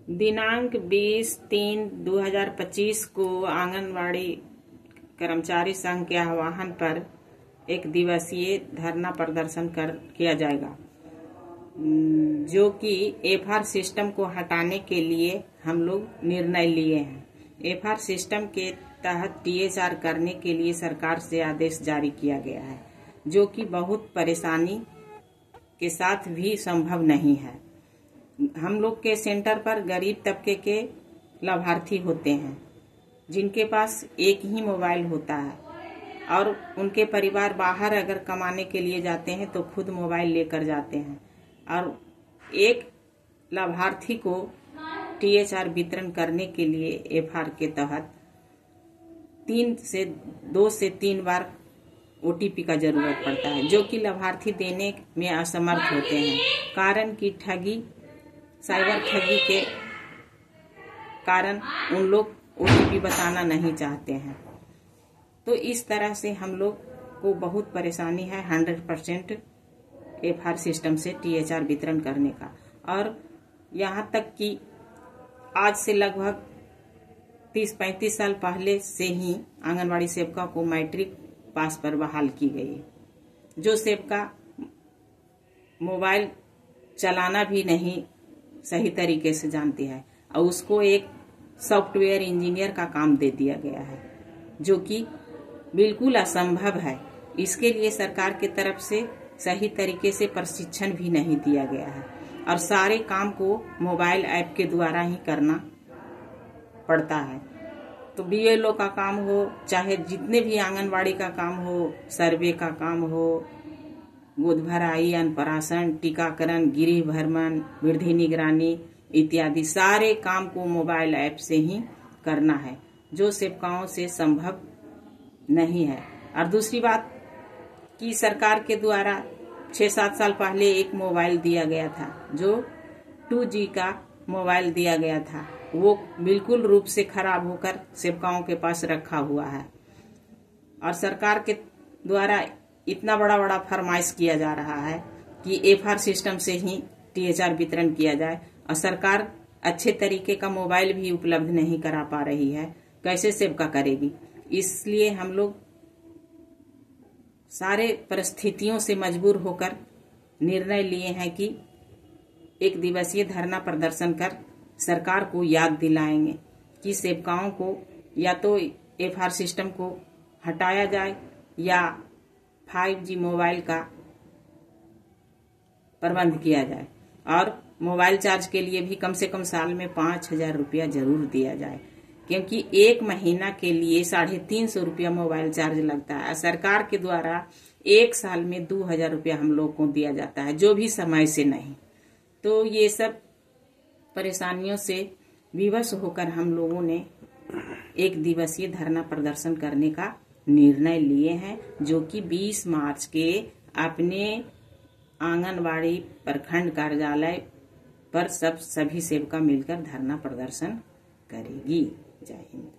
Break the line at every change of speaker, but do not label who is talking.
दिनांक 20/3/2025 को आंगनवाड़ी कर्मचारी संघ के आह्वान पर एक दिवसीय धरना प्रदर्शन किया जाएगा, जो कि एफआर सिस्टम को हटाने के लिए हम लोग निर्णय लिए हैं। एफआर सिस्टम के तहत टीएचआर करने के लिए सरकार से आदेश जारी किया गया है, जो कि बहुत परेशानी के साथ भी संभव नहीं है। हम लोग के सेंटर पर गरीब तबके के लाभार्थी होते हैं, जिनके पास एक ही मोबाइल होता है और उनके परिवार बाहर अगर कमाने के लिए जाते हैं तो खुद मोबाइल लेकर जाते हैं, और एक लाभार्थी को टीएचआर वितरण करने के लिए एफआर के तहत 2 से 3 बार ओटीपी का जरूरत पड़ता है, जो कि लाभार्थी देने में असमर्थ होते हैं। कारण कि साइबर ठगी के कारण उन लोग ओटीपी बताना नहीं चाहते हैं। तो इस तरह से हम लोग को बहुत परेशानी है 100% एफआर सिस्टम से टीएचआर वितरण करने का। और यहाँ तक कि आज से लगभग 30-35 साल पहले से ही आंगनवाड़ी सेविका को मैट्रिक पास पर बहाल की गई है, जो सेविका मोबाइल चलाना भी नहीं सही तरीके से जानती है, और उसको एक सॉफ्टवेयर इंजीनियर का काम दे दिया गया है, जो कि बिल्कुल असंभव है। इसके लिए सरकार की तरफ से सही तरीके से प्रशिक्षण भी नहीं दिया गया है, और सारे काम को मोबाइल ऐप के द्वारा ही करना पड़ता है। तो बीएलओ का काम हो, चाहे जितने भी आंगनवाड़ी का काम हो, सर्वे का काम हो, गोद भराई, अन्नप्राशन, टीकाकरण, गृह भ्रमण, वृद्धि निगरानी इत्यादि सारे काम को मोबाइल ऐप से ही करना है, जो सेवकाओं से संभव नहीं है। और दूसरी बात कि सरकार के द्वारा 6-7 साल पहले एक मोबाइल दिया गया था, जो 2G का मोबाइल दिया गया था, वो बिल्कुल रूप से खराब होकर सेवकाओं के पास रखा हुआ है। और सरकार के द्वारा इतना बड़ा फरमाइश किया जा रहा है कि एफआर सिस्टम से ही टीएचआर वितरण किया जाए, और सरकार अच्छे तरीके का मोबाइल भी उपलब्ध नहीं करा पा रही है, कैसे सेवका करेगी। इसलिए हम लोग सारे परिस्थितियों से मजबूर होकर निर्णय लिए हैं कि एक दिवसीय धरना प्रदर्शन कर सरकार को याद दिलाएंगे कि सेवकाओं को या तो एफआर सिस्टम को हटाया जाए या 5G मोबाइल का प्रबंध किया जाए, और मोबाइल चार्ज के लिए भी कम से कम साल में 5,000 रुपया जरूर दिया जाए, क्योंकि 1 महीना के लिए 350 रुपया मोबाइल चार्ज लगता है। सरकार के द्वारा 1 साल में 2,000 रुपया हम लोग को दिया जाता है, जो भी समय से नहीं। तो ये सब परेशानियों से विवश होकर हम लोगों ने एक दिवसीय धरना प्रदर्शन करने का निर्णय लिए हैं, जो कि 20 मार्च के अपने आंगनवाड़ी प्रखंड कार्यालय पर सभी सेविका मिलकर धरना प्रदर्शन करेगी। जय हिंद।